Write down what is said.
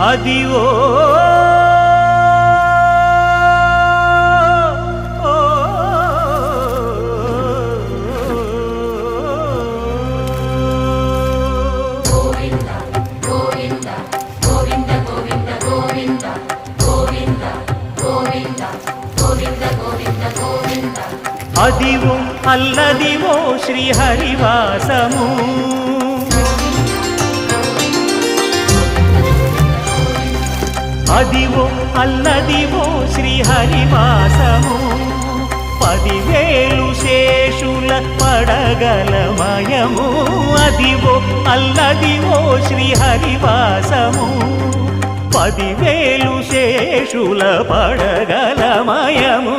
Adivo Adivo Alladivo శ్రీహరివాసము Adivo Alladivo శ్రీహరివాసము 10,000 శేషుల పడగలమయము Adivo Alladivo శ్రీహరివాసము 10,000 శేషుల పడగలమయము